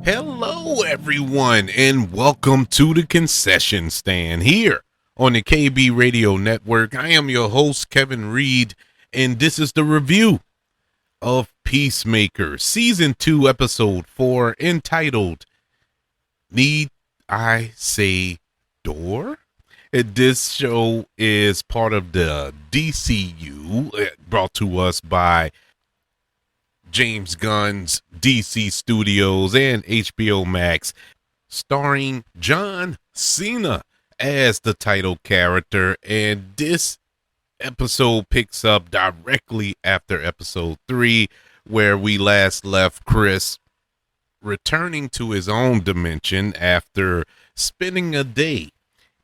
Hello, everyone, and welcome to the concession stand here on the KB Radio Network. I am your host, Kevin Reed, and this is the review of Peacemaker, Season 2, Episode 4, entitled Need I Say Door? This show is part of the DCU, brought to us by James Gunn's DC Studios and HBO Max, starring John Cena as the title character. And this episode picks up directly after episode 3, where we last left Chris returning to his own dimension after spending a day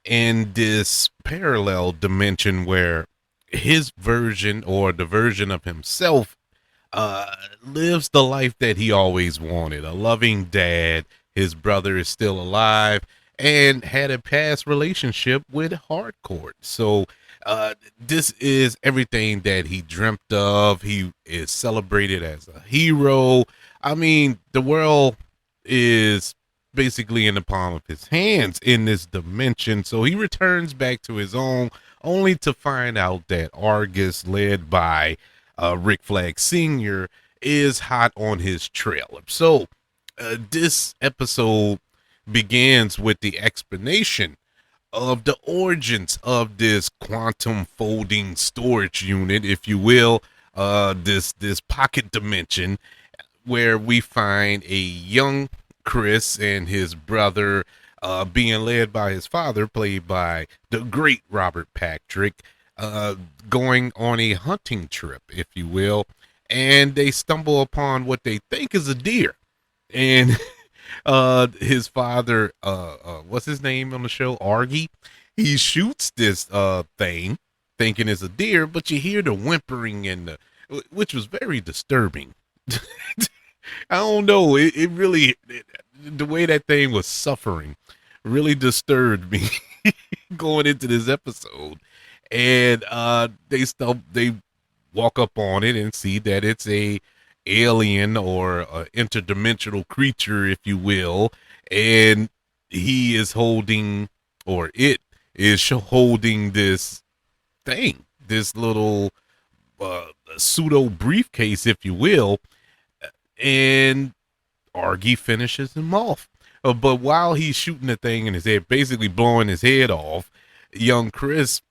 in this parallel dimension where his version, or the version of himself, lives the life that he always wanted. A loving dad. His brother is still alive and had a past relationship with Harcourt. So this is everything that he dreamt of. He is celebrated as a hero. I mean, the world is basically in the palm of his hands in this dimension. So he returns back to his own, only to find out that Argus, led by Rick Flag Sr., is hot on his trail. So this episode begins with the explanation of the origins of this quantum folding storage unit, if you will, this pocket dimension, where we find a young Chris and his brother being led by his father, played by the great Robert Patrick, going on a hunting trip, if you will, and they stumble upon what they think is a deer. And his father, what's his name on the show? Argy. He shoots this thing, thinking it's a deer, but you hear the whimpering which was very disturbing. I don't know. It really, the way that thing was suffering really disturbed me going into this episode. And they walk up on it and see that it's a alien or a interdimensional creature, if you will, and he is holding, or it is holding, this thing, this little pseudo briefcase, if you will, and Argy finishes him off. But while he's shooting the thing in his head, basically blowing his head off, young Chris,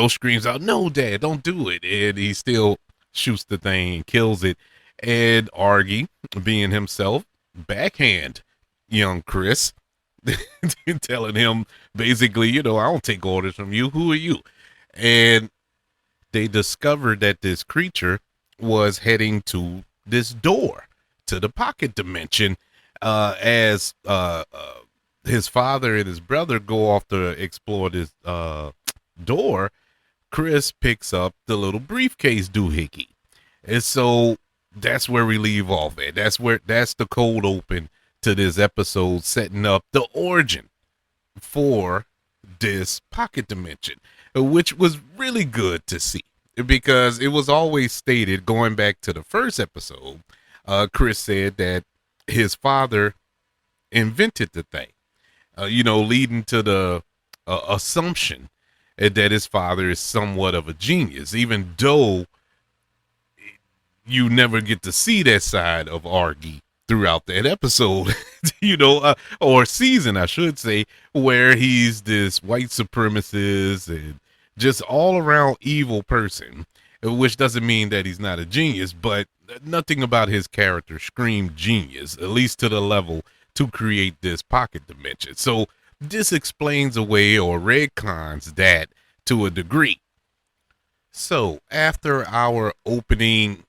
screams out, "No, Dad, don't do it." And he still shoots the thing and kills it. And Argy, being himself, backhand young Chris, telling him basically, I don't take orders from you. Who are you? And they discovered that this creature was heading to this door to the pocket dimension, as his father and his brother go off to explore this door. Chris picks up the little briefcase doohickey. And so that's where we leave off at. That's the cold open to this episode, setting up the origin for this pocket dimension, which was really good to see, because it was always stated, going back to the first episode, Chris said that his father invented the thing, leading to the assumption that his father is somewhat of a genius, even though you never get to see that side of Argy throughout that episode, or season, I should say, where he's this white supremacist and just all around evil person, which doesn't mean that he's not a genius, but nothing about his character screamed genius, at least to the level to create this pocket dimension. So this explains away, or retcons that to a degree. So after our opening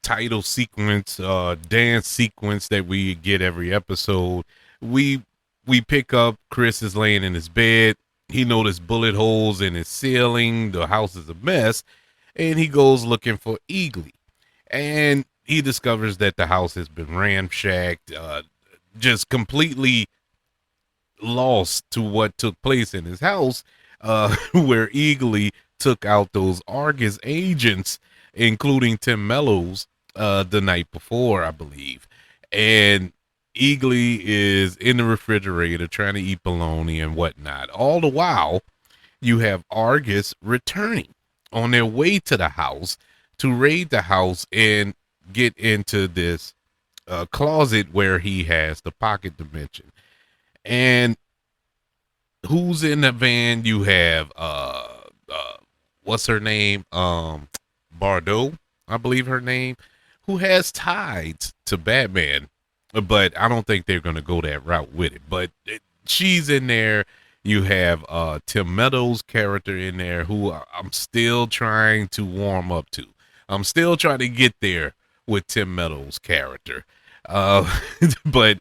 title sequence, dance sequence that we get every episode, we pick up, Chris is laying in his bed. He noticed bullet holes in his ceiling. The house is a mess, and he goes looking for Eagly. And he discovers that the house has been ramshacked, just completely lost to what took place in his house, where Eagly took out those Argus agents, including Tim Mellows, the night before, I believe. And Eagly is in the refrigerator trying to eat bologna and whatnot. All the while, you have Argus returning on their way to the house to raid the house and get into this closet where he has the pocket dimension. And who's in the van? You have what's her name? Bardot, I believe her name, who has ties to Batman, but I don't think they're gonna go that route with it. But she's in there. You have Tim Meadows' character in there, who I'm still trying to warm up to. I'm still trying to get there with Tim Meadows' character, but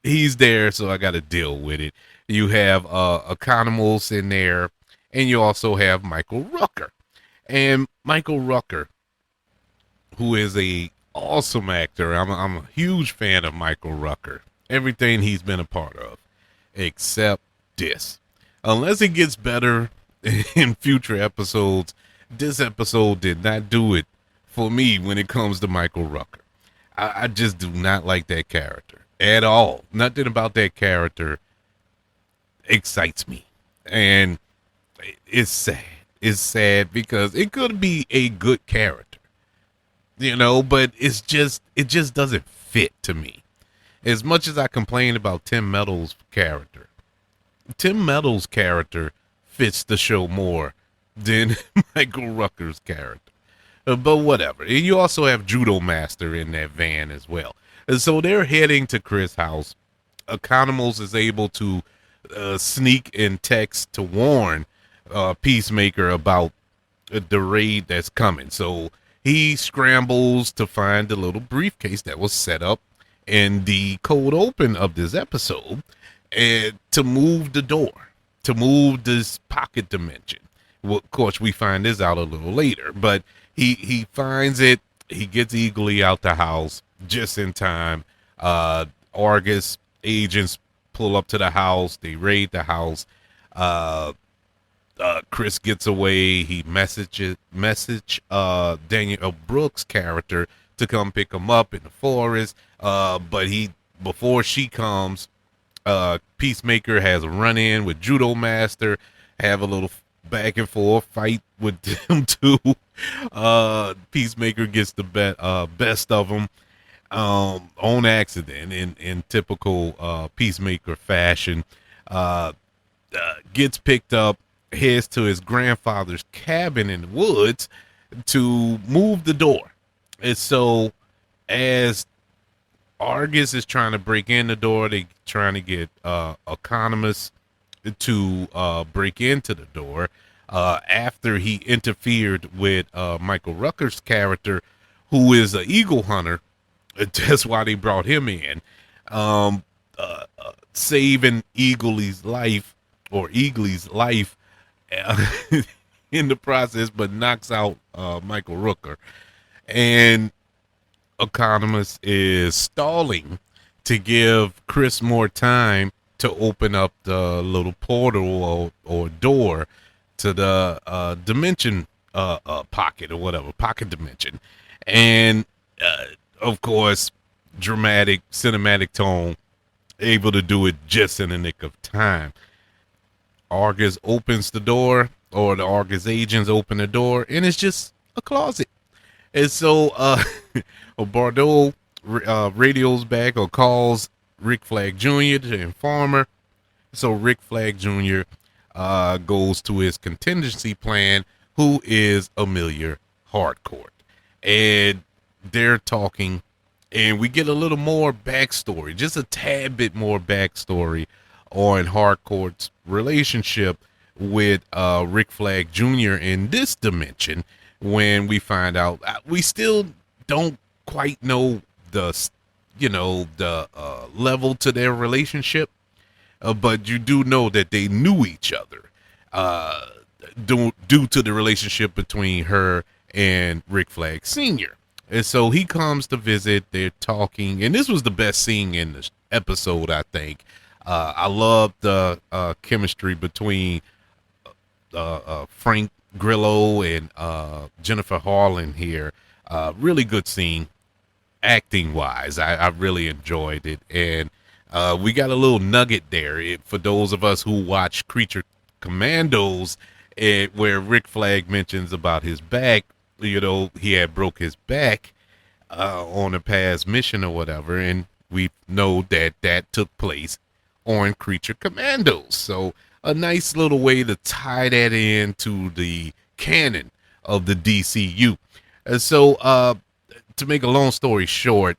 he's there, so I got to deal with it. You have Economos in there, and you also have Michael Rucker. And Michael Rucker, who is a awesome actor. I'm a huge fan of Michael Rucker. Everything he's been a part of, except this. Unless it gets better in future episodes, this episode did not do it for me when it comes to Michael Rucker. I just do not like that character at all. Nothing about that character excites me. And it's sad. It's sad because it could be a good character, but it just doesn't fit to me. As much as I complain about Tim Meadows' character fits the show more than Michael Rucker's character. But whatever. And you also have Judo Master in that van as well. And so they're heading to Chris' house. Economos is able to sneak and text to warn Peacemaker about the raid that's coming. So he scrambles to find the little briefcase that was set up in the cold open of this episode and to move the door, to move this pocket dimension. Well, of course, we find this out a little later, but he finds it. He gets Eagly out the house just in time. Argus agents pull up to the house. They raid the house. Chris gets away. He message Daniel Brooks' character to come pick him up in the forest. But before she comes, Peacemaker has a run in with Judo Master, have a little back and forth fight with them two. Peacemaker gets the best of them on accident in typical Peacemaker fashion. Gets picked up, heads to his grandfather's cabin in the woods to move the door. And so as Argus is trying to break in the door, they trying to get Economist to break into the door after he interfered with Michael Rucker's character, who is an eagle hunter. That's why they brought him in, saving Eagly's life in the process, but knocks out Michael Rooker. And Economist is stalling to give Chris more time to open up the little portal or door to the dimension pocket or whatever, pocket dimension. And of course, dramatic cinematic tone, able to do it just in the nick of time. Argus opens the door, or the Argus agents open the door, and it's just a closet. And so Bardot radios back or calls Rick Flag Jr. to inform her. So Rick Flag Jr. Goes to his contingency plan, who is Amelia Harcourt. And they're talking, and we get a little more backstory, just a tad bit more backstory on Harcourt's relationship with Rick Flag Jr. in this dimension. When we find out, we still don't quite know the level to their relationship, but you do know that they knew each other due to the relationship between her and Rick Flag Sr. And so he comes to visit. They're talking, and this was the best scene in the episode, I think. I love the chemistry between Frank Grillo and Jennifer Harlan here. Really good scene. acting wise, I really enjoyed it. And we got a little nugget there for those of us who watch Creature Commandos, where Rick Flag mentions about his back. He had broke his back on a past mission or whatever, and we know that that took place on Creature Commandos. So a nice little way to tie that into the canon of the DCU. So to make a long story short,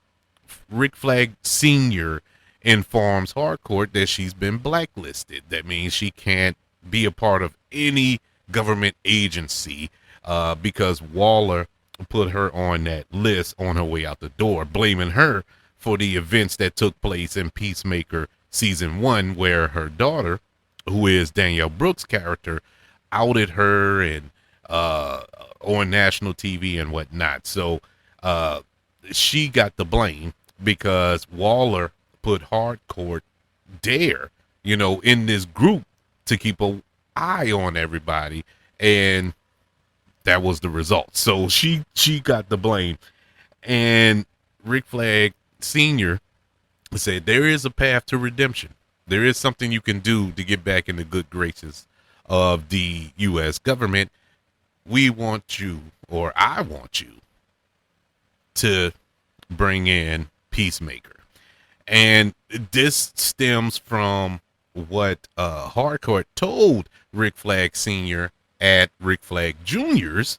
Rick Flag Sr. informs Harcourt that she's been blacklisted. That means she can't be a part of any government agency because Waller put her on that list on her way out the door, blaming her for the events that took place in Peacemaker season 1, where her daughter, who is Danielle Brooks' character, outed her and on national TV and whatnot. So she got the blame because Waller put Harcourt there, in this group to keep an eye on everybody, and that was the result. So she got the blame, and Rick Flag Sr. said there is a path to redemption. There is something you can do to get back in the good graces of the U.S. government. We want you, or I want you, to bring in Peacemaker. And this stems from what Harcourt told Rick Flag Sr. at Rick Flag Jr.'s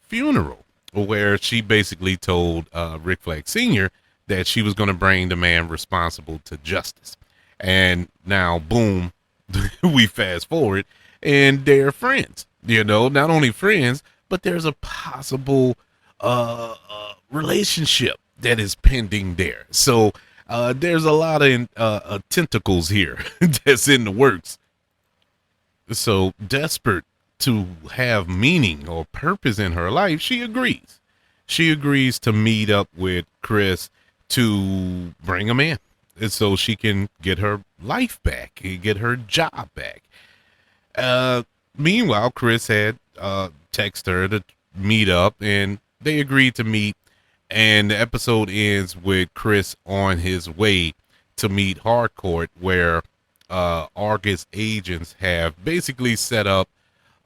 funeral, where she basically told Rick Flag Sr. that she was going to bring the man responsible to justice. And now, boom, we fast forward, and they're friends. Not only friends, but there's a possible relationship that is pending there. So there's a lot of tentacles here that's in the works. So desperate to have meaning or purpose in her life, she agrees. She agrees to meet up with Chris to bring him in, and so she can get her life back, get her job back. Meanwhile, Chris had texted her to meet up, and they agreed to meet. And the episode ends with Chris on his way to meet Harcourt, where Argus agents have basically set up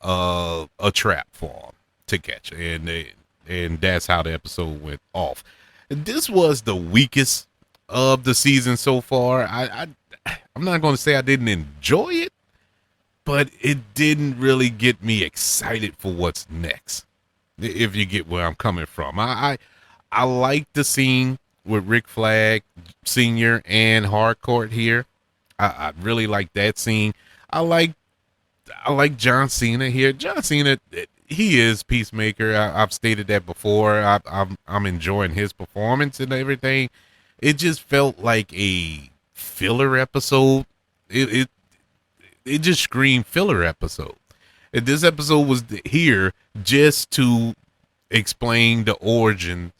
a trap for him to catch, and that's how the episode went off. This was the weakest of the season so far. I'm not going to say I didn't enjoy it, but it didn't really get me excited for what's next, if you get where I'm coming from. I like the scene with Rick Flag Sr. and Harcourt here. I really like that scene. I like John Cena here. John Cena, he is Peacemaker. I've stated that before. I'm enjoying his performance and everything. It just felt like a filler episode. It just screamed filler episode. And this episode was here just to explain the origin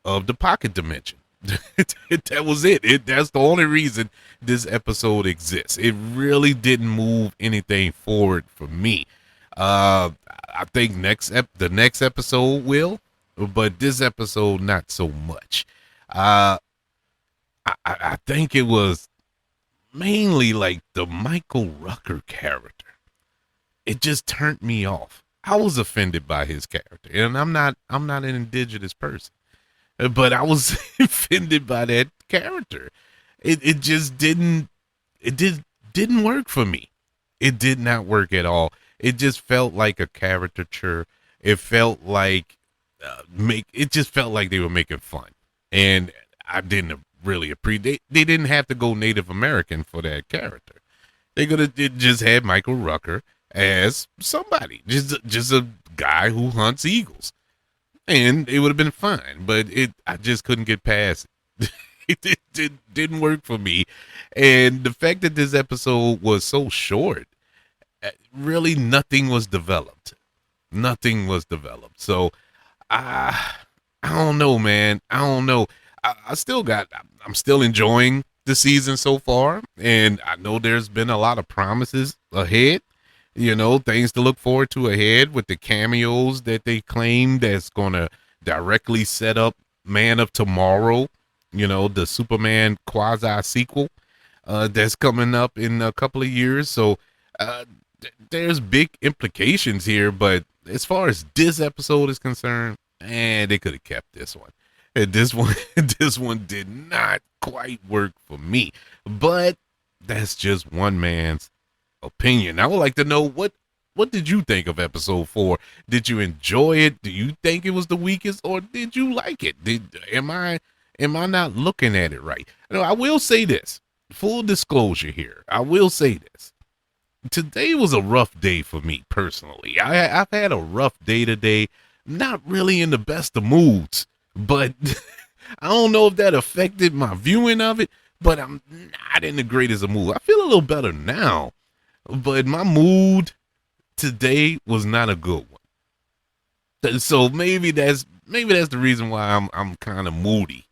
of the pocket dimension. That was it. That's the only reason this episode exists. It really didn't move anything forward for me. I think the next episode will, but this episode not so much. I think it was mainly like the Michael Rucker character. It just turned me off. I was offended by his character, and I'm not an indigenous person, but I was offended by that character. It just didn't work for me. It did not work at all. It just felt like a caricature. It felt like it just felt like they were making fun, and I didn't really appreciate. They didn't have to go Native American for that character. They could have just had Michael Rucker as somebody, just a guy who hunts eagles, and it would have been fine. But I just couldn't get past it. It didn't work for me, and the fact that this episode was so short, really nothing was developed. Nothing was developed. So I don't know, man. I don't know. I'm still enjoying the season so far, and I know there's been a lot of promises ahead. Things to look forward to ahead with the cameos that they claim that's gonna directly set up Man of Tomorrow, the Superman quasi sequel that's coming up in a couple of years. So there's big implications here, but as far as this episode is concerned, they could have kept this one. And this one, this one did not quite work for me. But that's just one man's opinion. I would like to know what did you think of episode 4? Did you enjoy it? Do you think it was the weakest, or did you like it? Am I not looking at it right? I will say this. Full disclosure here. I will say this. Today was a rough day for me personally. I've had a rough day today. Not really in the best of moods, but I don't know if that affected my viewing of it, but I'm not in the greatest of mood. I feel a little better now, but my mood today was not a good one. So maybe that's the reason why I'm kind of moody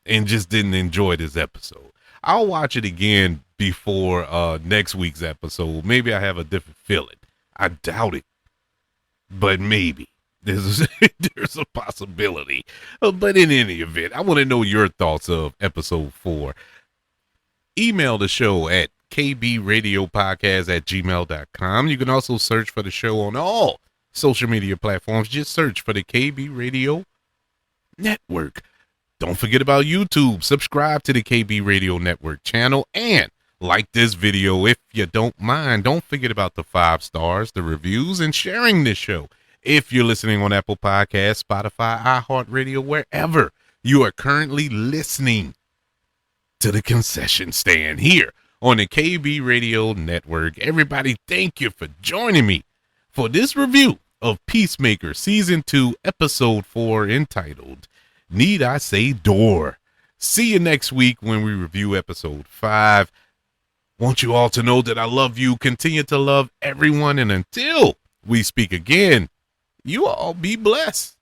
and just didn't enjoy this episode. I'll watch it again before next week's episode. Maybe I have a different feeling. I doubt it, but maybe there's a possibility. But in any event, I want to know your thoughts of episode 4. Email the show at kbradiopodcast@gmail.com. You can also search for the show on all social media platforms. Just search for the KB Radio Network. Don't forget about YouTube. Subscribe to the KB Radio Network channel and like this video if you don't mind. Don't forget about the 5 stars, the reviews, and sharing this show. If you're listening on Apple Podcasts, Spotify, iHeartRadio, wherever you are currently listening to the concession stand here on the KB Radio Network. Everybody, thank you for joining me for this review of Peacemaker Season 2, Episode 4, entitled Need I Say Door. See you next week when we review Episode 5. Want you all to know that I love you, continue to love everyone, and until we speak again, you all be blessed.